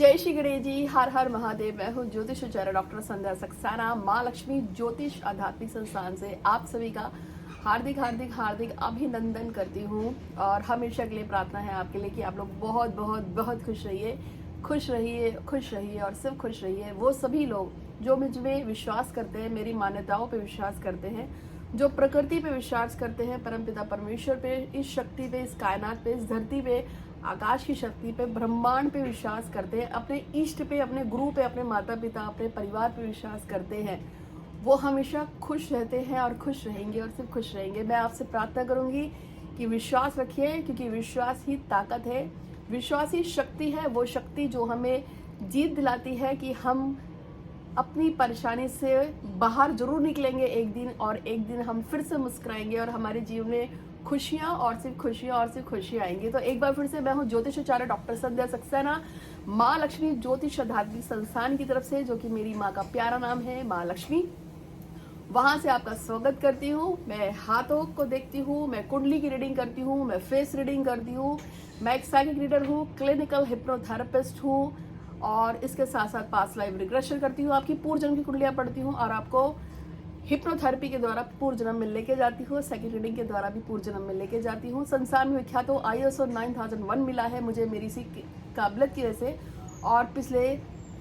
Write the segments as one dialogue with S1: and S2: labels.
S1: जय श्री गणेश जी, हर हर महादेव। मैं हूँ ज्योतिष आचार्य डॉक्टर संध्या सक्सेना, माँ लक्ष्मी ज्योतिष आध्यात्मिक संस्थान से आप सभी का हार्दिक हार्दिक हार्दिक अभिनंदन करती हूँ। और हमेशा के लिए प्रार्थना है आपके लिए कि आप लोग बहुत बहुत बहुत खुश रहिए, खुश रहिए, खुश रहिए और सिर्फ खुश रहिए। वो सभी लोग जो मुझ में विश्वास करते हैं, मेरी मान्यताओं पे विश्वास करते हैं, जो प्रकृति पे विश्वास करते हैं, परमपिता परमेश्वर पे, इस शक्ति पे, इस कायनात पे, इस धरती पे, आकाश की शक्ति पे, ब्रह्मांड पे विश्वास करते हैं, अपने इष्ट पे, अपने गुरु पे, अपने माता पिता, अपने परिवार पे विश्वास करते हैं, वो हमेशा खुश रहते हैं और खुश रहेंगे और सिर्फ खुश रहेंगे। मैं आपसे प्रार्थना करूंगी कि विश्वास रखिए, क्योंकि विश्वास ही ताकत है, विश्वास ही शक्ति है। वो शक्ति जो हमें जीत दिलाती है कि हम अपनी परेशानी से बाहर जरूर निकलेंगे एक दिन, और एक दिन हम फिर से मुस्कुराएंगे और हमारे जीवन में खुशियां और सिर्फ खुशियां और सिर्फ खुशियां आएंगी। तो एक बार फिर से मैं हूं ज्योतिष आचार्य डॉक्टर संध्या सक्सेना, माँ लक्ष्मी ज्योतिष आध्यात्मिक संस्थान की तरफ से, जो कि मेरी माँ का प्यारा नाम है, माँ लक्ष्मी। वहां से आपका स्वागत करती हूँ। मैं हाथों को देखती हूँ, मैं कुंडली की रीडिंग करती हूँ, मैं फेस रीडिंग करती हूँ, मैं एक साइकिक रीडर हूँ, क्लिनिकल हिप्नोथेरेपिस्ट हूँ, और इसके साथ साथ पास्ट लाइफ रिग्रेशन करती हूँ, आपकी पूर्व जन्म की कुंडलियाँ पढ़ती हूँ और आपको हिप्नोथेरेपी के द्वारा पूर्व जन्म में लेके जाती हूँ, सेकंड रीडिंग के द्वारा भी पूर्व जन्म में लेके जाती हूँ। संसार में विख्यात हो ISO 9001 मिला है मुझे मेरी इसी काबिलियत की वजह से, और पिछले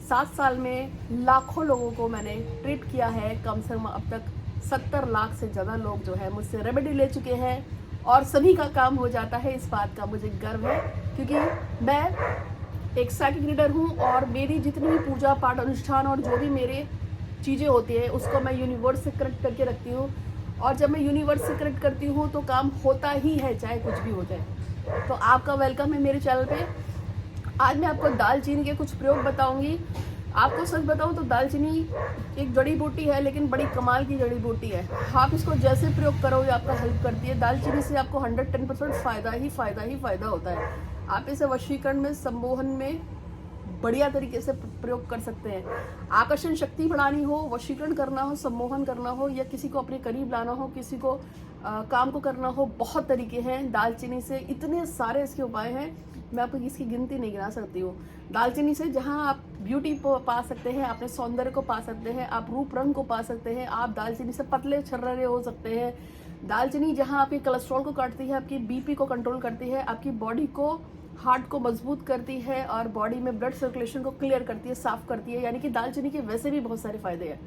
S1: 7 साल में लाखों लोगों को मैंने ट्रीट किया है। कम से कम अब तक 70 लाख से ज़्यादा लोग जो है मुझसे रेमेडी ले चुके हैं, और सभी का काम हो जाता है। इस बात का मुझे गर्व है, क्योंकि मैं एक साइकिक रीडर हूँ, और मेरी जितनी भी पूजा पाठ अनुष्ठान और जो भी मेरे चीज़ें होती है उसको मैं यूनिवर्स से कनेक्ट करके रखती हूँ, और जब मैं यूनिवर्स से कनेक्ट करती हूँ तो काम होता ही है, चाहे कुछ भी हो जाए। तो आपका वेलकम है मेरे चैनल पे। आज मैं आपको दालचीनी के कुछ प्रयोग बताऊंगी। आपको सच बताऊं तो दालचीनी एक जड़ी बूटी है, लेकिन बड़ी कमाल की जड़ी बूटी है। आप इसको जैसे प्रयोग करोगे आपका हेल्प करती है। दालचीनी से आपको 110% फ़ायदा ही फ़ायदा होता है। आप इसे वशीकरण में, सम्मोहन में बढ़िया तरीके से प्रयोग कर सकते हैं। आकर्षण शक्ति बढ़ानी हो, वशीकरण करना हो, सम्मोहन करना हो, या किसी को अपने करीब लाना हो, किसी को काम को करना हो, बहुत तरीके हैं दालचीनी से। इतने सारे इसके उपाय हैं, मैं आपको इसकी गिनती नहीं गिना सकती हूँ। दालचीनी से जहाँ आप ब्यूटी पा सकते हैं, अपने सौंदर्य को पा सकते हैं, आप रूप रंग को पा सकते हैं। आप दालचीनी से पतले छर्रे हो सकते हैं। दालचीनी जहाँ आपके कोलेस्ट्रॉल को काटती है, आपकी BP को कंट्रोल करती है, आपकी बॉडी को, हार्ट को मजबूत करती है, और बॉडी में ब्लड सर्कुलेशन को क्लियर करती है, साफ करती है। यानी कि दालचीनी के वैसे भी बहुत सारे फायदे हैं।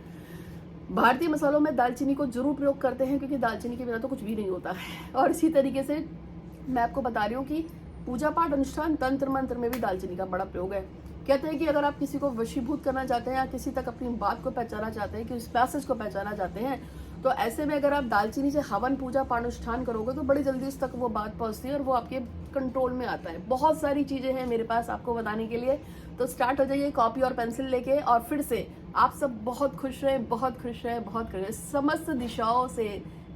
S1: भारतीय मसालों में दालचीनी को जरूर प्रयोग करते हैं, क्योंकि दालचीनी के बिना तो कुछ भी नहीं होता है। और इसी तरीके से मैं आपको बता रही हूँ कि पूजा पाठ अनुष्ठान तंत्र मंत्र में भी दालचीनी का बड़ा प्रयोग है। कहते हैं कि अगर आप किसी को वशीभूत करना चाहते हैं, या किसी तक अपनी बात को पहचाना चाहते हैं, कि उस पैसेज को पहचाना चाहते हैं, तो ऐसे में अगर आप दालचीनी से हवन पूजा पाठ अनुष्ठान करोगे तो बड़ी जल्दी उस तक वो बात पहुंचती है और वो आपके कंट्रोल में आता है। बहुत सारी चीजें हैं मेरे पास आपको बताने के लिए। तो स्टार्ट हो जाइए कॉपी और पेंसिल लेके, और फिर से आप सब बहुत खुश रहें, बहुत खुश रहें, बहुत खुश रहें। समस्त दिशाओं से,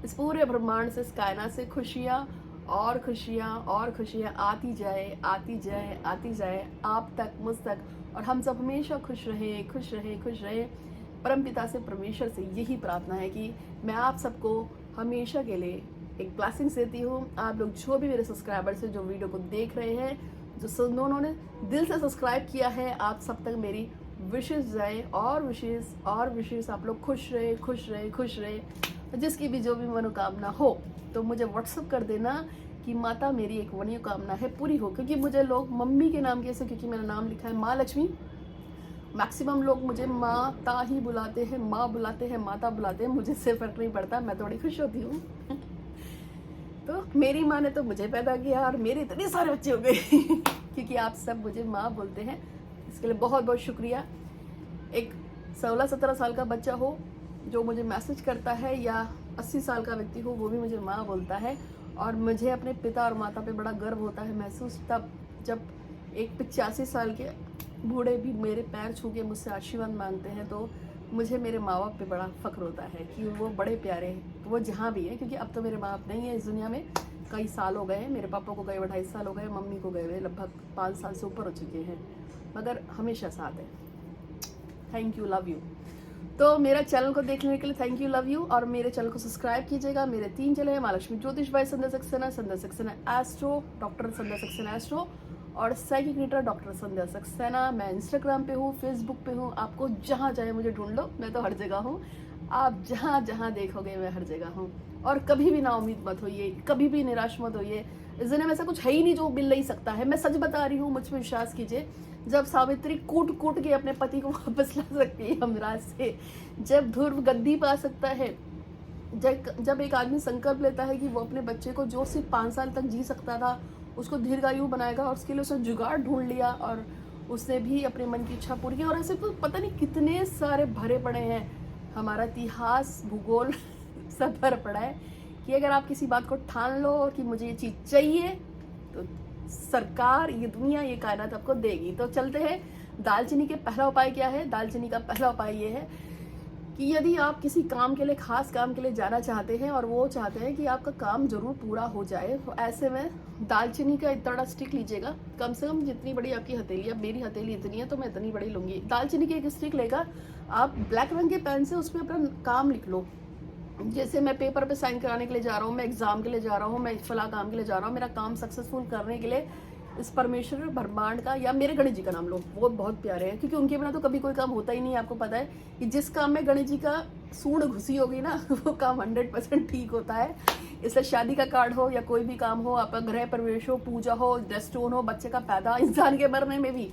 S1: इस पूरे ब्रह्मांड से, इस कायनात से खुशियाँ और खुशियाँ और खुशियाँ आती जाए, आती जाए, आती जाए आप तक, मुझ तक, और हम सब हमेशा खुश रहें, खुश रहें, खुश रहें। परमपिता से, परमेश्वर से यही प्रार्थना है कि मैं आप सबको हमेशा के लिए एक ब्लेसिंग्स देती हूँ। आप लोग जो भी मेरे सब्सक्राइबर्स हैं, जो वीडियो को देख रहे हैं, जो उन्होंने दिल से सब्सक्राइब किया है, आप सब तक मेरी विशेष जाए, और विशेष आप लोग खुश रहे, खुश रहे, खुश रहे। जिसकी भी जो भी मनोकामना हो तो मुझे व्हाट्सअप कर देना कि माता मेरी एक मनोकामना है पूरी हो। क्योंकि मुझे लोग मम्मी के नाम कैसे, क्योंकि मेरा नाम लिखा है माँ लक्ष्मी। मैक्सिमम लोग मुझे माता ही बुलाते हैं, माँ बुलाते हैं, माता बुलाते हैं। मुझे से फर्क नहीं पड़ता, मैं थोड़ी खुश होती हूँ। तो मेरी माँ ने तो मुझे पैदा किया, और मेरे इतने सारे बच्चे हो गए क्योंकि आप सब मुझे माँ बोलते हैं। इसके लिए बहुत बहुत शुक्रिया। एक 16-17 साल का बच्चा हो जो मुझे मैसेज करता है, या 80 साल का व्यक्ति हो, वो भी मुझे माँ बोलता है। और मुझे अपने पिता और माता पे बड़ा गर्व होता है महसूस तब, जब एक 85 साल के बूढ़े भी मेरे पैर छू के मुझसे आशीर्वाद मांगते हैं। तो मुझे मेरे माँ बाप पे बड़ा फख्र होता है कि वो बड़े प्यारे हैं, वो जहाँ भी है। क्योंकि अब तो मेरे माँ बाप नहीं है इस दुनिया में, कई साल हो गए हैं। मेरे पापा को गए 2.5 साल हो गए, मम्मी को गए हुए लगभग 5 साल से ऊपर हो चुके हैं, मगर हमेशा साथ है। Thank you, love you. तो मेरा चैनल को देखने के लिए थैंक यू, लव यू। और मेरे चैनल को सब्सक्राइब कीजिएगा। मेरे 3 चैनल हैं, माँ लक्ष्मी ज्योतिष बाय संध्या सक्सेना, संध्या सक्सेना एस्ट्रो, डॉक्टर संध्या सक्सेना एस्ट्रो, और साइकिक रीडर डॉक्टर संध्या सक्सेना। मैं इंस्टाग्राम पे हूँ, फेसबुक पे हूँ, आपको जहाँ चाहे मुझे ढूंढ लो, मैं तो हर जगह हूँ। आप जहाँ जहाँ देखोगे मैं हर जगह हूँ। और कभी भी ना उम्मीद मत होइए, कभी भी निराश मत होइए। इस दुनिया में ऐसा कुछ है ही नहीं जो मिल नहीं सकता है। मैं सच बता रही हूँ, मुझ पर विश्वास कीजिए। जब सावित्री कूट कूट के अपने पति को वापस ला सकती है यमराज से, जब ध्रुव गद्दी पा सकता है, जब एक आदमी संकल्प लेता है कि वो अपने बच्चे को जो सिर्फ 5 साल तक जी सकता था उसको दीर्घायु बनाएगा, और उसके लिए उसने जुगाड़ ढूंढ लिया और उसने भी अपने मन की इच्छा पूरी की। और ऐसे तो पता नहीं कितने सारे भरे पड़े हैं, हमारा इतिहास भूगोल सब भर पड़ा है कि अगर आप किसी बात को ठान लो कि मुझे ये चीज़ चाहिए तो सरकार, ये दुनिया, ये कायनात आपको देगी। तो चलते हैं, दालचीनी के पहला उपाय क्या है। दालचीनी का पहला उपाय ये है कि यदि आप किसी काम के लिए, खास काम के लिए जाना चाहते हैं और वो चाहते हैं कि आपका काम जरूर पूरा हो जाए, तो ऐसे में दालचीनी का इतना बड़ा स्टिक लीजिएगा, कम से कम जितनी बड़ी आपकी हथेली, अब मेरी हथेली इतनी है तो मैं इतनी बड़ी लूंगी। दालचीनी की एक स्टिक लेकर आप ब्लैक रंग के पेन से उसमें अपना काम लिख लो। जैसे मैं पेपर पे साइन कराने के लिए जा रहा हूँ, मैं एग्जाम के लिए जा रहा हूँ, मैं फला काम के लिए जा रहा हूँ, मेरा काम सक्सेसफुल करने के लिए इस परमेश्वर ब्रह्मांड का या मेरे गणेश जी का नाम लो। वो बहुत प्यारे हैं क्योंकि उनके बिना तो कभी कोई काम होता ही नहीं है। आपको पता है कि जिस काम में गणेश जी का सूंड घुसी होगी ना, वो काम 100% ठीक होता है। इसलिए शादी का कार्ड हो या कोई भी काम हो, आपका गृह प्रवेश हो, पूजा हो, डेस्टोन हो, बच्चे का पैदा, इंसान के मरने में भी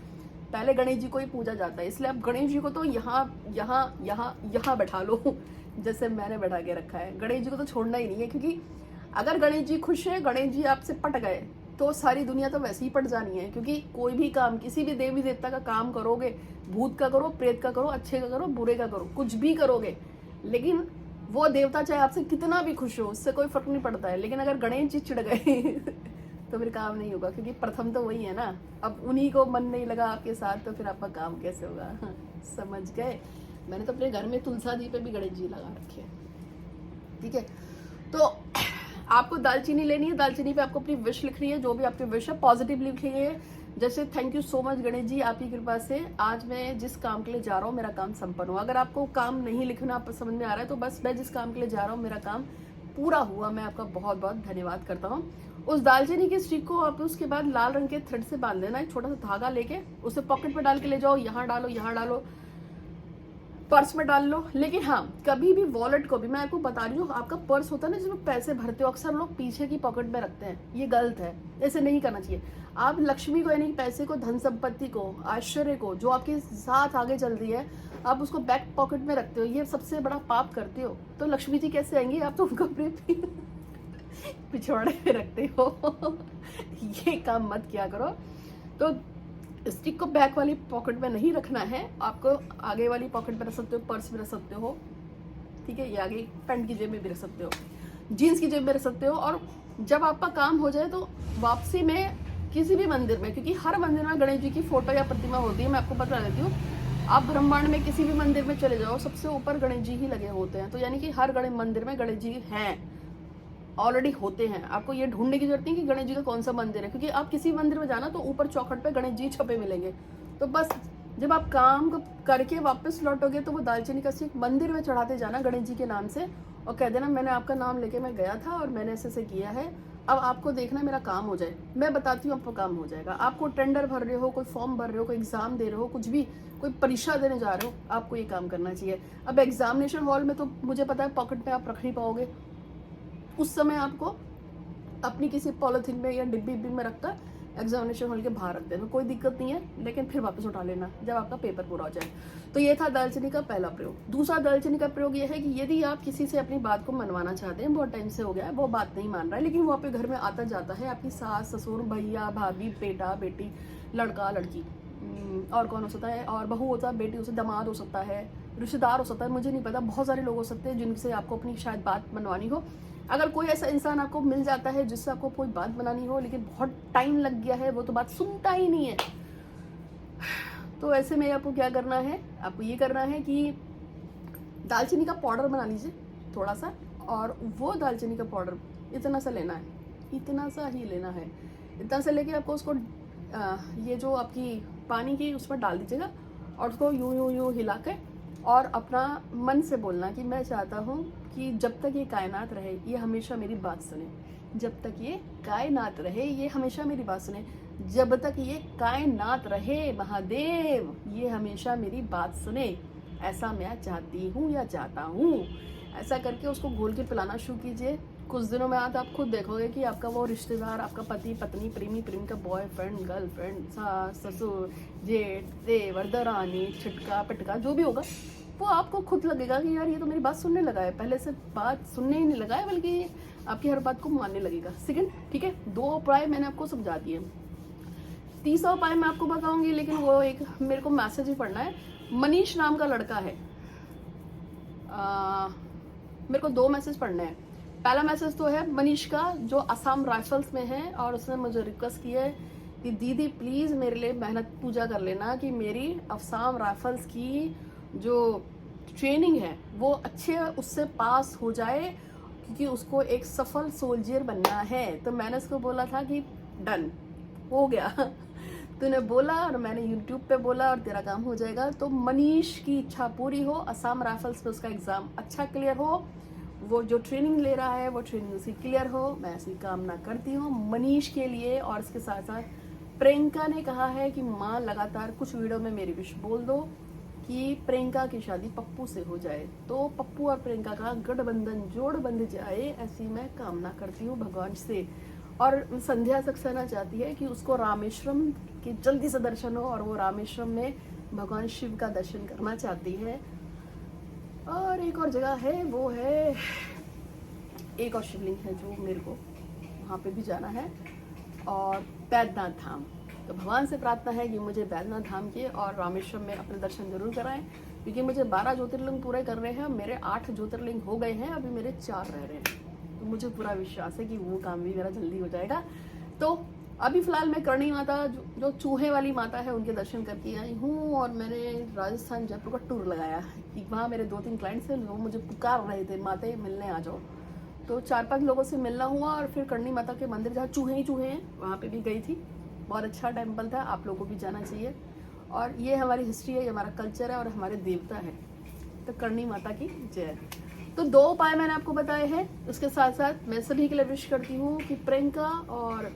S1: पहले गणेश जी को ही पूजा जाता है। इसलिए आप गणेश जी को तो यहाँ यहाँ यहाँ यहाँ बैठा लो, जैसे मैंने बैठा के रखा है। गणेश जी को तो छोड़ना ही नहीं है, क्योंकि अगर गणेश जी खुश है, गणेश जी आपसे पट गए, तो सारी दुनिया तो वैसे ही पट जानी है। क्योंकि कोई भी काम, किसी भी देवी देवता का काम करोगे, भूत का करो, प्रेत का करो, अच्छे का करो, बुरे का करो, कुछ भी करोगे, लेकिन वो देवता चाहे आपसे कितना भी खुश हो, उससे कोई फर्क नहीं पड़ता है। लेकिन अगर गणेश जी चिढ़ गए तो फिर काम नहीं होगा, क्योंकि प्रथम तो वही है ना। अब उन्हीं को मन नहीं लगा आपके साथ, तो फिर आपका काम कैसे होगा? समझ गए? मैंने तो अपने घर में तुलसा जी पे भी गणेश जी लगा रखे हैं। ठीक है, तो आपको दालचीनी लेनी है। दालचीनी पे आपको अपनी विश लिखनी है, जो भी आपकी विश है पॉजिटिव लिखिए। जैसे thank you so much Ganesh ji, आपकी कृपा से आज मैं जिस काम के लिए जा रहा हूँ मेरा काम संपन्न हुआ। अगर आपको काम नहीं लिखना आप समझ में आ रहा है तो बस मैं जिस काम के लिए जा रहा हूँ मेरा काम पूरा हुआ, मैं आपका बहुत बहुत धन्यवाद करता हूँ। उस दालचीनी की स्टिक को आप उसके बाद लाल रंग के थ्रेड से बांध देना। एक छोटा सा धागा लेके उसे पॉकेट में डाल के ले जाओ, यहाँ डालो, यहाँ डालो, पर्स में डाल लो। लेकिन हाँ, कभी भी वॉलेट को भी, मैं आपको बता रही हूँ, आपका पर्स होता है ना जिसमें पैसे भरते हो, अक्सर लोग पीछे की पॉकेट में रखते हैं, ये गलत है, ऐसे नहीं करना चाहिए। आप लक्ष्मी को, यानी पैसे को, धन संपत्ति को, आश्चर्य को, जो आपके साथ आगे चल रही है, आप उसको बैक पॉकेट में रखते हो, ये सबसे बड़ा पाप करते हो। तो लक्ष्मी जी कैसे आएंगी? आप तो उनको अपने पिछवाड़े पे रखते हो। ये काम मत किया करो। तो स्टिक को बैक वाली पॉकेट में नहीं रखना है, आपको आगे वाली पॉकेट में रख सकते हो, पर्स में रख सकते हो, ठीक है, ये आगे पैंट की जेब में भी रख सकते हो, जीन्स की जेब में रख सकते हो। और जब आपका काम हो जाए तो वापसी में किसी भी मंदिर में, क्योंकि हर मंदिर में गणेश जी की फोटो या प्रतिमा होती है, मैं आपको बता देती हूँ। आप ब्रह्मांड में किसी भी मंदिर में चले जाओ, सबसे ऊपर गणेश जी ही लगे होते हैं। तो यानी कि हर गणेश मंदिर में गणेश जी हैं, ऑलरेडी होते हैं। आपको ये ढूंढने की जरूरत नहीं कि गणेश जी का कौन सा मंदिर है, क्योंकि आप किसी मंदिर में जाना तो ऊपर चौखट पे गणेश जी छपे मिलेंगे। तो बस जब आप काम करके वापस लौटोगे तो वो दालचीनी का स्टिक मंदिर में चढ़ाते जाना गणेश जी के नाम से, और कह देना मैंने आपका नाम लेके मैं गया था और मैंने ऐसे ऐसे किया है, अब आपको देखना मेरा काम हो जाए। मैं बताती हूँ आपको काम हो जाएगा। आपको टेंडर भर रहे हो, कोई फॉर्म भर रहे हो, कोई एग्जाम दे रहे हो, कुछ भी, कोई परीक्षा देने जा रहे हो, आपको ये काम करना चाहिए। अब एग्जामिनेशन हॉल में तो मुझे पता है पॉकेट में आप रख नहीं पाओगे, उस समय आपको अपनी किसी पॉलिथीन में या डिब्बी में रखकर एग्जामिनेशन हॉल के बाहर रख देना, कोई दिक्कत नहीं है, लेकिन फिर वापस उठा लेना जब आपका पेपर पूरा हो जाए। तो ये था दालचीनी का पहला प्रयोग। दूसरा दालचीनी का प्रयोग ये है कि यदि आप किसी से अपनी बात को मनवाना चाहते हैं, बहुत टाइम से हो गया है, वो बात नहीं मान रहा है, लेकिन वो आपके घर में आता जाता है, आपकी सास ससुर, भैया भाभी, बेटा बेटी, लड़का लड़की, और कौन हो सकता है, और बहू होता है, बेटी हो सकता है, दामाद हो सकता है, रिश्तेदार हो सकता है, मुझे नहीं पता, बहुत सारे लोग हो सकते हैं जिनसे आपको अपनी शायद बात मनवानी हो। अगर कोई ऐसा इंसान आपको मिल जाता है जिससे आपको कोई बात बनानी हो, लेकिन बहुत टाइम लग गया है, वो तो बात सुनता ही नहीं है, तो ऐसे में आपको क्या करना है? आपको ये करना है कि दालचीनी का पाउडर बना लीजिए थोड़ा सा, और वो दालचीनी का पाउडर इतना सा लेना है, इतना सा ही लेना है। इतना सा लेके आपको उसको ये जो आपकी पानी की उसमें डाल दीजिएगा, और उसको यूं यूं यूं हिला के, और अपना मन से बोलना कि मैं चाहता हूँ कि जब तक ये कायनात रहे ये हमेशा मेरी बात सुने, जब तक ये कायनात रहे ये हमेशा मेरी बात सुने। जब तक ये कायनात रहे महादेव ये हमेशा मेरी बात सुने, ऐसा मैं चाहती हूँ या चाहता हूँ। ऐसा करके उसको घोल के पिलाना शुरू कीजिए। कुछ दिनों में आप खुद देखोगे कि आपका वो रिश्तेदार, आपका पति पत्नी, प्रेमी प्रेमिका, बॉयफ्रेंड गर्लफ्रेंड, सास ससुर, जेठ देवर दरानी, छिटका पिटका, जो भी होगा वो आपको खुद लगेगा कि यार ये तो मेरी बात सुनने लगा है। पहले से बात सुनने ही नहीं लगा है, बल्कि आपकी हर बात को मानने लगेगा। सेकंड, ठीक है, 2 उपाय मैंने आपको समझा दिए। तीसरा उपाय मैं आपको बताऊंगी, लेकिन वो एक मेरे को मैसेज ही पढ़ना है। मनीष नाम का लड़का है, मेरे को 2 मैसेज पढ़ने हैं। पहला मैसेज तो है मनीष का, जो असम राइफल्स में है, और उसने मुझे रिक्वेस्ट की है कि दीदी प्लीज़ मेरे लिए मेहनत पूजा कर लेना कि मेरी असम राइफल्स की जो ट्रेनिंग है वो अच्छे उससे पास हो जाए, क्योंकि उसको एक सफल सोल्जर बनना है। तो मैंने उसको बोला था कि डन हो गया तूने बोला और मैंने यूट्यूब पे बोला और तेरा काम हो जाएगा। तो मनीष की इच्छा पूरी हो, असम राइफल्स पे उसका एग्ज़ाम अच्छा क्लियर हो, वो जो ट्रेनिंग ले रहा है वो ट्रेनिंग उसकी क्लियर हो, मैं ऐसी कामना करती हूँ मनीष के लिए। और इसके साथ साथ प्रियंका ने कहा है कि माँ लगातार कुछ वीडियो में मेरी विश बोल दो कि प्रियंका की शादी पप्पू से हो जाए, तो पप्पू और प्रियंका का गठबंधन जोड़ बंध जाए, ऐसी मैं कामना करती हूँ भगवान से। और संध्या सक्सेना चाहती है कि उसको रामेश्वरम के जल्दी से दर्शन हो, और वो रामेश्वरम में भगवान शिव का दर्शन करना चाहती है। और एक और जगह है, वो है एक और शिवलिंग है जो मेरे को वहाँ पे भी जाना है, और बैद्यनाथ धाम। तो भगवान से प्रार्थना है कि मुझे बैद्यनाथ धाम के और रामेश्वरम में अपने दर्शन जरूर कराएं, क्योंकि मुझे 12 ज्योतिर्लिंग पूरे कर रहे हैं। मेरे 8 ज्योतिर्लिंग हो गए हैं, अभी मेरे 4 रह रहे हैं। तो मुझे पूरा विश्वास है कि वो काम भी मेरा जल्दी हो जाएगा। तो अभी फिलहाल मैं करणी माता जो चूहे वाली माता है उनके दर्शन करके आई हूँ, और मैंने राजस्थान जयपुर का टूर लगाया कि वहाँ मेरे 2-3 क्लाइंट्स हैं, वो मुझे पुकार रहे थे माते मिलने आ जाओ। तो 4-5 लोगों से मिलना हुआ, और फिर करणी माता के मंदिर जहाँ चूहे ही चूहे हैं वहाँ पे भी गई थी। बहुत अच्छा टेम्पल था, आप लोगों को भी जाना चाहिए। और ये हमारी हिस्ट्री है, ये हमारा कल्चर है और हमारे देवता है। तो करणी माता की जय। तो 2 उपाय मैंने आपको बताए हैं। उसके साथ साथ मैं सभी के लिए विश करती हूँ कि प्रियंका और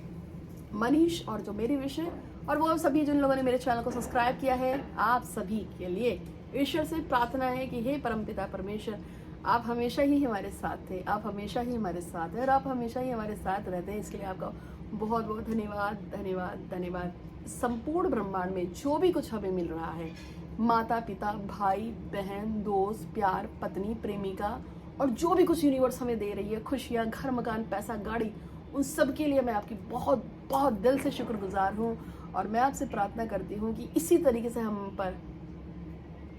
S1: मनीष और जो मेरी विश है, और वो सभी जिन लोगों ने मेरे चैनल को सब्सक्राइब किया है, आप सभी के लिए ईश्वर से प्रार्थना है कि हे परमपिता परमेश्वर, आप हमेशा ही हमारे साथ थे, आप हमेशा ही हमारे साथ हैं, और आप हमेशा ही हमारे साथ रहते हैं। इसके लिए आपका बहुत बहुत धन्यवाद धन्यवाद धन्यवाद। संपूर्ण ब्रह्मांड में जो भी कुछ हमें मिल रहा है, माता पिता भाई बहन दोस्त प्यार पत्नी प्रेमिका, और जो भी कुछ यूनिवर्स हमें दे रही है, खुशियाँ घर मकान पैसा गाड़ी, उन सब के लिए मैं आपकी बहुत बहुत दिल से शुक्रगुजार हूँ। और मैं आपसे प्रार्थना करती हूँ कि इसी तरीके से हम पर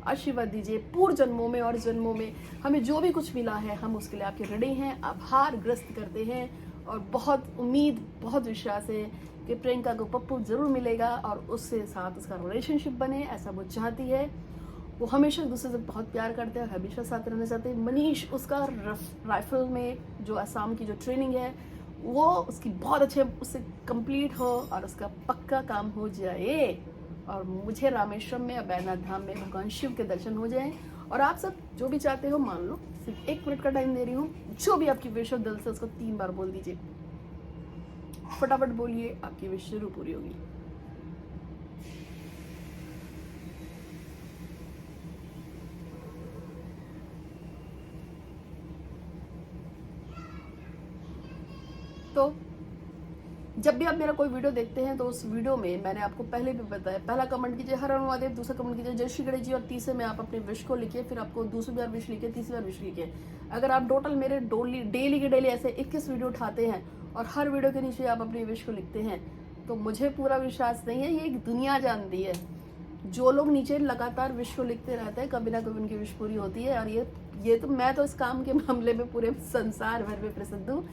S1: आशीर्वाद दीजिए पूर्व जन्मों में और जन्मों में। हमें जो भी कुछ मिला है हम उसके लिए आपके ऋणी हैं, आभार ग्रस्त करते हैं, और बहुत उम्मीद बहुत विश्वास है कि प्रियंका को पप्पू जरूर मिलेगा और उससे साथ उसका रिलेशनशिप बने, ऐसा वो चाहती है। वो हमेशा एक दूसरे से बहुत प्यार करते हैं, हमेशा साथ रहना चाहते हैं। मनीष उसका राइफल में जो असम की जो ट्रेनिंग है वो उसकी बहुत अच्छे उससे कंप्लीट हो और उसका पक्का काम हो जाए, और मुझे रामेश्वरम में या बैद्यनाथ धाम में भगवान शिव के दर्शन हो जाएं। और आप सब जो भी चाहते हो मान लो, सिर्फ 1 मिनट का टाइम दे रही हूँ, जो भी आपकी विश हो दिल से उसको 3 बार बोल दीजिए, फटाफट बोलिए, आपकी विश जरूर पूरी होगी। तो जब भी आप मेरा कोई वीडियो देखते हैं तो उस वीडियो में मैंने आपको पहले भी बताया, पहला कमेंट कीजिए हर हर महादेव, दूसरा कमेंट कीजिए जय श्री गणेश जी, और तीसरे में आप अपने विश को लिखिए, फिर आपको दूसरी बार विश लिखिए, तीसरी बार विश लिखिए। अगर आप टोटल मेरे डेली के डेली ऐसे 21 वीडियो उठाते हैं और हर वीडियो के नीचे आप अपनी विश को लिखते हैं, तो मुझे पूरा विश्वास नहीं है, ये एक दुनिया जानती है। जो लोग नीचे लगातार विश को लिखते रहते हैं, कभी ना कभी उनकी विश पूरी होती है। और ये तो मैं तो इस काम के मामले में पूरे संसार भर में प्रसिद्ध हूँ।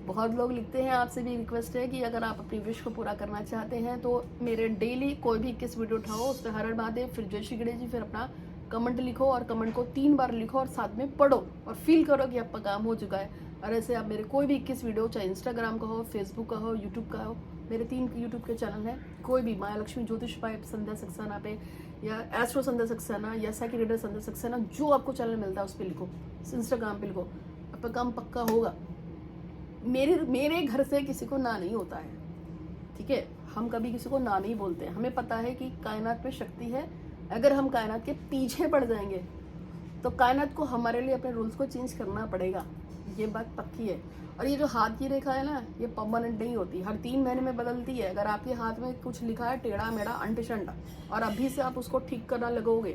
S1: बहुत लोग लिखते हैं, आपसे भी रिक्वेस्ट है कि अगर आप अपनी विश को पूरा करना चाहते हैं तो मेरे डेली कोई भी 21 वीडियो उठाओ, उस पर हर हर महादेव, फिर जय श्री गणेश जी, फिर अपना कमेंट लिखो, और कमेंट को 3 बार लिखो और साथ में पढ़ो और फील करो कि आपका काम हो चुका है। और ऐसे आप मेरे कोई भी 21 वीडियो, चाहे इंस्टाग्राम का हो, फेसबुक का हो, यूट्यूब का हो, मेरे 3 यूट्यूब के चैनल हैं, कोई भी माया लक्ष्मी ज्योतिष पाइप संध्या सक्सेना पे, या एस्ट्रो संध्या सक्सेना, या साइकिल रीडर संध्या सक्सेना, जो आपको चैनल मिलता है उस पर लिखो, इंस्टाग्राम पे लिखो, आपका काम पक्का होगा। मेरे घर से किसी को ना नहीं होता है, ठीक है। हम कभी किसी को ना नहीं बोलते। हमें पता है कि कायनात में शक्ति है। अगर हम कायनात के पीछे पड़ जाएंगे तो कायनात को हमारे लिए अपने रूल्स को चेंज करना पड़ेगा, ये बात पक्की है। और ये जो हाथ की रेखा है ना, ये परमानेंट नहीं होती, हर 3 महीने में बदलती है। अगर आपके हाथ में कुछ लिखा है टेढ़ा मेढ़ा अंट शंट और अभी से आप उसको ठीक करना लगोगे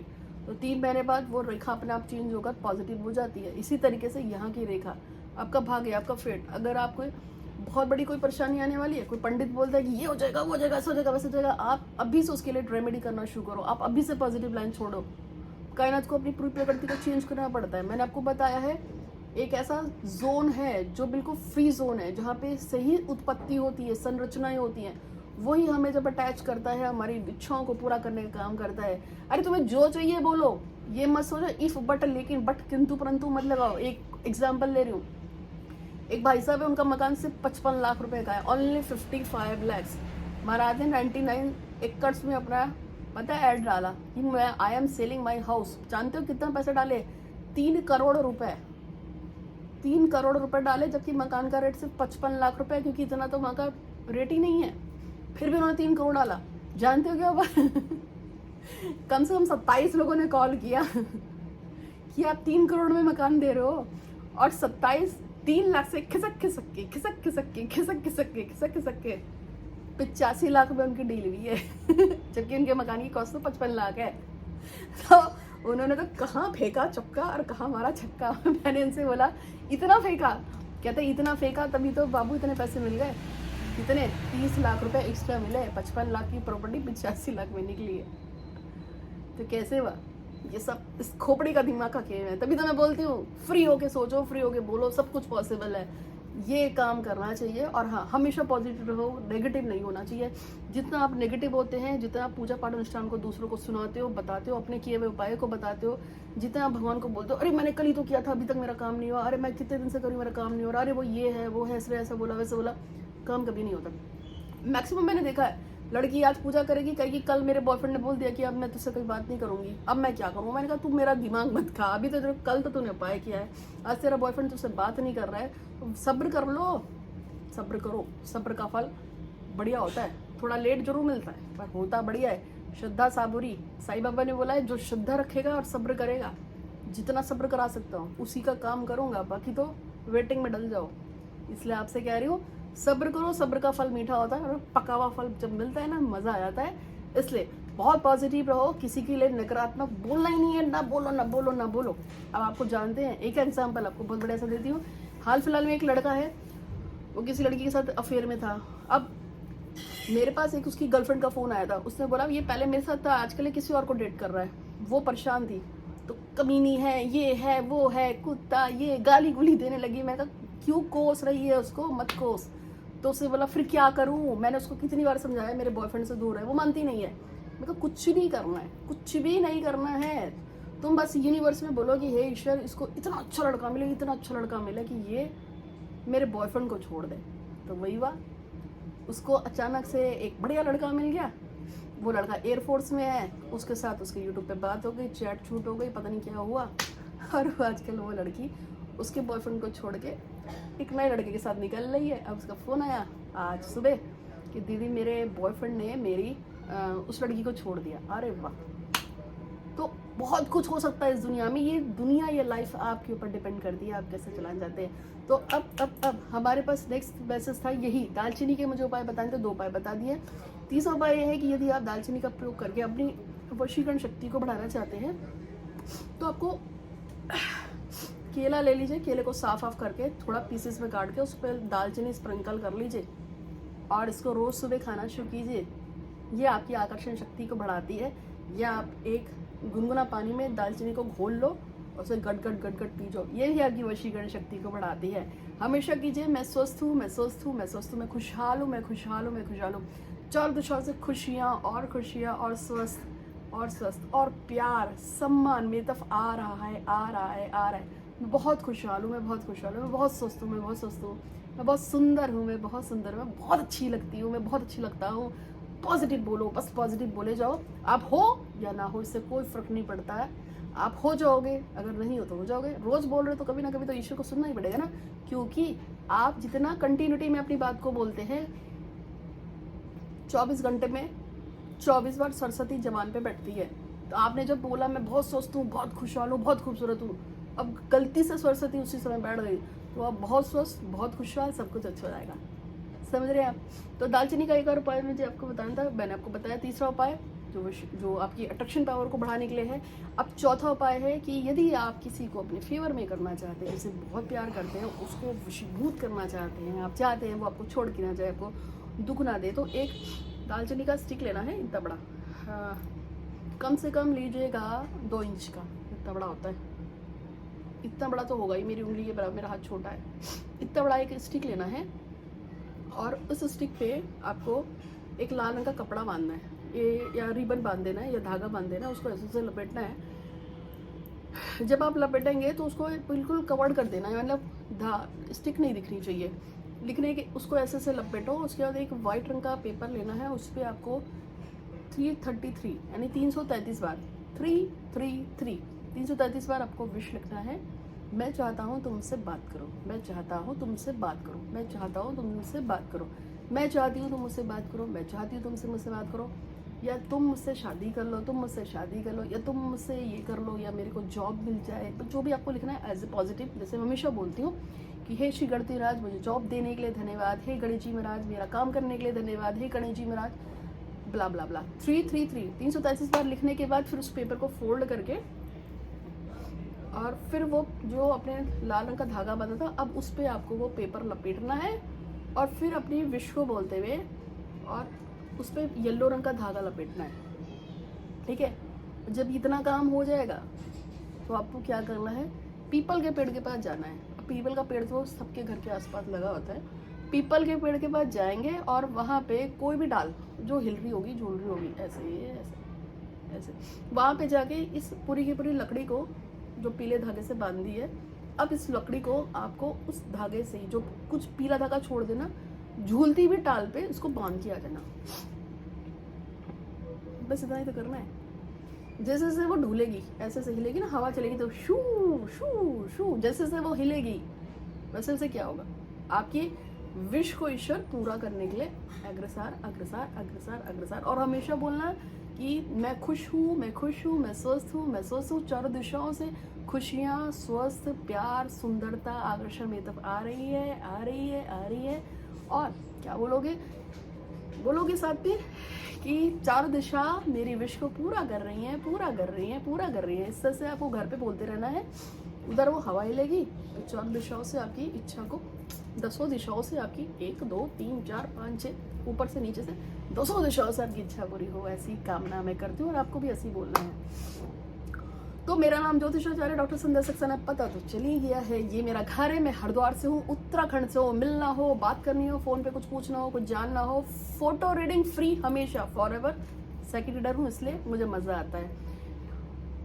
S1: तो 3 महीने बाद वो रेखा अपने आप चेंज होकर पॉजिटिव हो जाती है। इसी तरीके से यहाँ की रेखा आपका भाग्य, आपका फेट, अगर आपको बहुत बड़ी कोई परेशानी आने वाली है, कोई पंडित बोलता है कि ये हो जाएगा, वो हो जाएगा, ऐसा हो जाएगा, वैसा हो जाएगा, आप अभी से उसके लिए रेमेडी करना शुरू करो। आप अभी से पॉजिटिव लाइन छोड़ो। कायनात को अपनी पूरी प्रकृति को चेंज करना पड़ता है। मैंने आपको बताया है एक ऐसा जोन है जो बिल्कुल फ्री जोन है, जहाँ पे सही उत्पत्ति होती है, संरचनाएं होती हैं। वही हमें जब अटैच करता है, हमारी इच्छाओं को पूरा करने का काम करता है। अरे तुम्हें जो चाहिए बोलो, ये मत सोचो इफ बट लेकिन बट किंतु परंतु मत लगाओ। एक एग्जाम्पल ले रही हूँ, एक भाई साहब है, उनका मकान सिर्फ 55 लाख रुपए का है, ओनली 55 लैक्स। महाराज ने 99 एकड़ में अपना पता है ऐड डाला कि मैं I am selling my house. जानते हो कितना पैसा डाले? 3 करोड़ रुपए, 3 करोड़ रुपए डाले, जबकि मकान का रेट सिर्फ 55 लाख रुपए है, क्योंकि इतना तो वहाँ का रेट ही नहीं है। फिर भी उन्होंने 3 करोड़ डाला। जानते हो क्या हुआ? कम से कम 27 लोगों ने कॉल किया कि आप 3 करोड़ में मकान दे रहे हो, और 27 3 लाख से खिसक के 85 लाख रुपए उनकी डील हुई है जबकि उनके मकान की कॉस्ट तो 55 लाख है। तो उन्होंने तो कहाँ फेंका चौका और कहाँ मारा छक्का। मैंने इनसे बोला इतना फेंका? कहते इतना फेंका तभी तो बाबू इतने पैसे मिल गए। इतने 30 लाख रुपए एक्स्ट्रा मिले, 55 लाख की प्रॉपर्टी 85 लाख में निकली है। तो कैसे हुआ? ये सब इस खोपड़ी का दिमाग का खेल है। तभी तो मैं बोलती हूँ फ्री होके सोचो, फ्री होके बोलो, सब कुछ पॉसिबल है। ये काम करना चाहिए। और हाँ, हमेशा पॉजिटिव रहो, नेगेटिव नहीं होना चाहिए। जितना आप नेगेटिव होते हैं, जितना आप पूजा पाठ अनुष्ठान को दूसरों को सुनाते हो, बताते हो, अपने किए हुए उपाय को बताते हो, जितना आप भगवान को बोलते हो अरे मैंने कल ही तो किया था, अभी तक मेरा काम नहीं हुआ, अरे मैं कितने दिन से करूँ, मेरा काम नहीं हो रहा, अरे वो ये है वो है, इसलिए ऐसा बोला वैसा बोला, काम कभी नहीं होता। मैक्सिमम मैंने देखा है, लड़की आज पूजा करेगी, कहेगी कल मेरे बॉयफ्रेंड ने बोल दिया कि अब मैं तुझसे कोई बात नहीं करूंगी, अब मैं क्या करूँ। मैंने कहा तू मेरा दिमाग मत खा, अभी तो कल तो तूने उपाय किया है, आज तेरा बॉयफ्रेंड तुझसे बात नहीं कर रहा है, तो सब्र कर लो, सब्र करो। सब्र का फल बढ़िया होता है, थोड़ा लेट जरूर मिलता है पर होता बढ़िया है। श्रद्धा साबुरी, साईं बाबा ने बोला है जो श्रद्धा रखेगा और सब्र करेगा, जितना सब्र करा सकता हूँ उसी का काम करूँगा, बाकी तो वेटिंग में डल जाओ। इसलिए आपसे कह रही हूँ सब्र करो, सब्र का फल मीठा होता है और पका हुआ फल जब मिलता है ना, मज़ा आ जाता है। इसलिए बहुत पॉजिटिव रहो, किसी के लिए नकारात्मक बोलना ही नहीं है, ना बोलो ना बोलो ना बोलो। अब आपको जानते हैं, एक एग्जाम्पल आपको बहुत बढ़िया सा देती हूँ। हाल फिलहाल में एक लड़का है, वो किसी लड़की के साथ अफेयर में था। अब मेरे पास एक उसकी गर्लफ्रेंड का फ़ोन आया था, उसने बोला ये पहले मेरे साथ था, आजकल किसी और को डेट कर रहा है। वो परेशान थी, तो कमीनी है, ये है, वो है, कुत्ता, ये गाली गुली देने लगी। मैं कहा क्यों कोस रही है उसको, मत कोस। तो उसने बोला फिर क्या करूं? मैंने उसको कितनी बार समझाया मेरे बॉयफ्रेंड से दूर है, वो मानती नहीं है। मैं कहा कुछ नहीं करना है, कुछ भी नहीं करना है, तुम बस यूनिवर्स में बोलो कि हे ईश्वर इसको इतना अच्छा लड़का मिले, इतना अच्छा लड़का मिले कि ये मेरे बॉयफ्रेंड को छोड़ दे। तो वही हुआ, उसको अचानक से एक बढ़िया लड़का मिल गया। वो लड़का एयरफोर्स में है, उसके साथ उसकी यूट्यूब पे बात हो गई, चैट छूट हो गई, पता नहीं क्या हुआ। और आजकल वो लड़की उसके बॉयफ्रेंड को छोड़ के एक नए लड़के के साथ निकल रही है। अब उसका फ़ोन आया आज सुबह कि दीदी मेरे बॉयफ्रेंड ने मेरी उस लड़की को छोड़ दिया। अरे वाह! तो बहुत कुछ हो सकता है इस दुनिया में। ये दुनिया, ये लाइफ आपके ऊपर डिपेंड करती है, आप कैसे चलाना चाहते हैं। तो अब हमारे पास नेक्स्ट मैसेज था यही, दालचीनी के मुझे उपाय बताने थे, 2 उपाय बता दिए। तीसरा उपाय यह है कि यदि आप दालचीनी का प्रयोग करके अपनी वशीकरण शक्ति को बढ़ाना चाहते हैं तो आपको केला ले लीजिए, केले को साफ करके थोड़ा पीसेस में काट के उस पर दालचीनी स्प्रिंकल कर लीजिए और इसको रोज़ सुबह खाना शुरू कीजिए। ये आपकी आकर्षण शक्ति को बढ़ाती है। या आप एक गुनगुना पानी में दालचीनी को घोल लो और उसे गट गट पी जाओ, ये भी आपकी वशीकरण शक्ति को बढ़ाती है। हमेशा कीजिए मैं स्वस्थ हूँ, मैं स्वस्थ हूँ, मैं स्वस्थ हूँ, मैं खुशहाल हूँ, मैं खुशहाल हूँ, मैं खुशहाल हूँ। चार दिशाओं से खुशियाँ और स्वस्थ और प्यार सम्मान मेरी तरफ आ रहा है। मैं बहुत खुशहाल हूँ, मैं बहुत खुशहाल हूँ, मैं बहुत स्वस्थ हूँ, मैं बहुत स्वस्थ हूँ, मैं बहुत सुंदर हूँ, मैं बहुत सुंदर हूँ, मैं बहुत अच्छी लगती हूँ, मैं बहुत अच्छी लगता हूँ। पॉजिटिव बोलो, बस पॉजिटिव बोले जाओ। आप हो या ना हो इससे कोई फर्क नहीं पड़ता है, आप हो जाओगे, अगर नहीं हो तो हो जाओगे। रोज़ बोल रहे हो तो कभी ना कभी तो ईश्वर को सुनना ही पड़ेगा ना, क्योंकि आप जितना कंटिन्यूटी में अपनी बात को बोलते हैं 24 घंटे में 24 बार सरस्वती जबान पे बैठती है। तो आपने जब बोला मैं बहुत स्वस्थ हूँ, बहुत खुशहाल हूँ, बहुत खूबसूरत हूँ, अब गलती से सरस्वती उसी समय बैठ गई तो आप बहुत स्वस्थ, बहुत खुशहाल, सब कुछ अच्छा हो जाएगा। समझ रहे हैं आप? तो दालचीनी का एक और उपाय मुझे आपको बताना था, मैंने आपको बताया। तीसरा उपाय जो आपकी अट्रैक्शन पावर को बढ़ाने के लिए है। अब चौथा उपाय है कि यदि आप किसी को अपने फेवर में करना चाहते हैं, जिसे बहुत प्यार करते हैं, उसको वशीभूत करना चाहते हैं, आप चाहते हैं वो आपको छोड़ के ना जाए, आपको दुख ना दे, तो एक दालचीनी का स्टिक लेना है, इतना बड़ा, कम से कम लीजिएगा 2 इंच का, इतना बड़ा होता है, इतना बड़ा तो होगा ही, मेरी उंगली के बराबर, मेरा हाथ छोटा है, इतना बड़ा एक स्टिक लेना है। और उस स्टिक पे आपको एक लाल रंग का कपड़ा बांधना है, ये या रिबन बांध देना है या धागा बांध देना है, उसको ऐसे से लपेटना है। जब आप लपेटेंगे तो उसको बिल्कुल कवर कर देना है, मतलब स्टिक नहीं दिखनी चाहिए। लिखने के उसको ऐसे से लपेटो। उसके बाद एक वाइट रंग का पेपर लेना है, उस पर आपको 333 यानी 333 बार 333 333 बार आपको विश लिखना है। मैं चाहता हूँ तुमसे बात करो, मैं चाहता हूँ तुमसे बात करो, मैं चाहता हूँ तुम मुझसे बात करो, मैं चाहती हूँ तुम मुझसे बात करो, मैं चाहती हूँ तुमसे मुझसे बात करो, या तुम मुझसे शादी कर लो, तुम मुझसे शादी कर लो, या तुम मुझसे ये कर लो, या मेरे को जॉब मिल जाए। तो जो भी आपको लिखना है एज ए पॉजिटिव, जैसे मैं हमेशा बोलती हूँ कि हे श्री गणपति राज मुझे जॉब देने के लिए धन्यवाद, हे गणेश जी महाराज मेरा काम करने के लिए धन्यवाद, हे गणेश जी महाराज ब्ला ब्ला ब्ला। 333 बार लिखने के बाद फिर उस पेपर को फोल्ड करके और फिर वो जो अपने लाल रंग का धागा बंधा था, अब उस पर आपको वो पेपर लपेटना है और फिर अपनी विश को बोलते हुए और उस पर येलो रंग का धागा लपेटना है। ठीक है, जब इतना काम हो जाएगा तो आपको क्या करना है, पीपल के पेड़ के पास जाना है। पीपल का पेड़ तो सबके घर के आसपास लगा होता है। पीपल के पेड़ के पास जाएंगे और वहाँ पे कोई भी डाल जो हिल रही होगी, झूल रही होगी, ऐसे ऐसे वहाँ पे जाके इस पूरी की पूरी लकड़ी को जो पीले धागे से बांधी है, अब इस लकड़ी को आपको उस धागे से जो कुछ पीला धागा छोड़ देना, झूलती हुई टाल पे इसको बांध के आ जाना। बस इतना ही तो करना है। जैसे जैसे वो ढूलेगी, ऐसे ऐसे हिलेगी ना, हवा चलेगी तो शू शू शू, जैसे जैसे वो हिलेगी वैसे वैसे क्या होगा, आपकी विश को ईश्वर पूरा करने के लिए अग्रसर अग्रसर अग्रसर अग्रसर। और हमेशा बोलना कि मैं खुश हूँ, मैं खुश हूँ, मैं स्वस्थ हूँ, मैं स्वस्थ हूँ। चारों दिशाओं से खुशियाँ, स्वस्थ, प्यार, सुंदरता, आकर्षण मेरी तरफ आ रही है, आ रही है, आ रही है। और क्या बोलोगे, बोलोगे साथ में कि चारों दिशा मेरी विश को पूरा कर रही हैं, पूरा कर रही हैं, पूरा कर रही हैं। इस तरह से आपको घर पे बोलते रहना है। उधर वो हवा हिलेगी तो चारों दिशाओं से आपकी इच्छा को, 10 दिशाओं से आपकी 1 2 3 4 5 6 ऊपर से नीचे से 200 दिशाओं से आपकी इच्छा पूरी हो, ऐसी कामना मैं करती हूँ। और आपको भी ऐसी बोलना है। तो मेरा नाम ज्योतिषाचार्य डॉक्टर संध्या सक्सेना, पता तो चल ही गया है। ये मेरा घर है, मैं हरिद्वार से हूँ, उत्तराखंड से हूँ। मिलना हो, बात करनी हो, फोन पे कुछ पूछना हो, कुछ जानना हो, फोटो रीडिंग फ्री हमेशा, फॉर एवर। सेकंड रीडर हूँ इसलिए मुझे मजा आता है।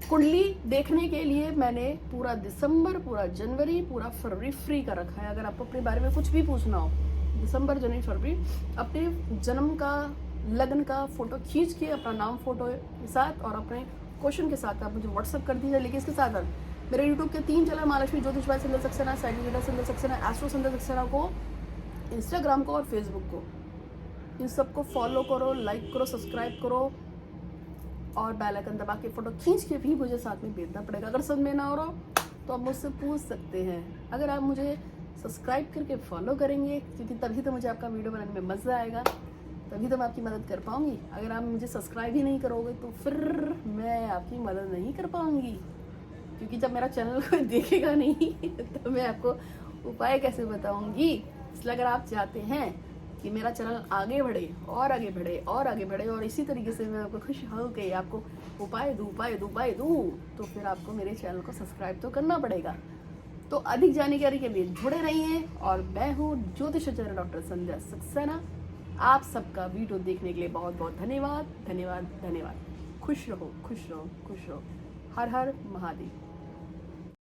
S1: कुंडली देखने के लिए मैंने पूरा दिसंबर, पूरा जनवरी, पूरा फरवरी फ्री का रखा है। अगर आपको अपने बारे में कुछ भी पूछना हो, दिसंबर, जनवरी, फरवरी, अपने जन्म का, लग्न का फोटो खींच के अपना नाम फोटो के साथ और अपने क्वेश्चन के साथ आप मुझे व्हाट्सअप कर दीजिए। लेकिन इसके साथ मेरे यूट्यूब के 3 चैनल, महालक्ष्मी ज्योतिष भाई संध्या सक्सेना, सेकंड रीडर संध्या सक्सेना, एस्ट्रो संध्या सक्सेना को, इंस्टाग्राम को और फेसबुक को, इन सबको फॉलो करो, लाइक करो, सब्सक्राइब करो और बेल आइकन दबा के फोटो खींच के भी मुझे साथ में भेजना पड़ेगा। अगर समझ में ना हो रहा तो आप मुझसे पूछ सकते हैं। अगर आप मुझे सब्सक्राइब करके फॉलो करेंगे, क्योंकि तभी तो मुझे आपका वीडियो बनाने में मज़ा आएगा, तभी तो मैं आपकी मदद कर पाऊंगी। अगर आप मुझे सब्सक्राइब ही नहीं करोगे तो फिर मैं आपकी मदद नहीं कर पाऊंगी, क्योंकि जब मेरा चैनल कोई देखेगा नहीं तो मैं आपको उपाय कैसे बताऊंगी। इसलिए अगर आप चाहते हैं कि मेरा चैनल आगे बढ़े और आगे बढ़े और आगे बढ़े और इसी तरीके से मैं आपको खुश होकर आपको उपाय दूँ, तो फिर आपको मेरे चैनल को सब्सक्राइब तो करना पड़ेगा। तो अधिक जानकारी के लिए जुड़े रहिए। और मैं हूँ ज्योतिषाचार्य डॉक्टर संध्या सक्सेना। आप सबका वीडियो देखने के लिए बहुत बहुत धन्यवाद, धन्यवाद, धन्यवाद। खुश रहो, खुश रहो, खुश रहो। हर हर महादेव।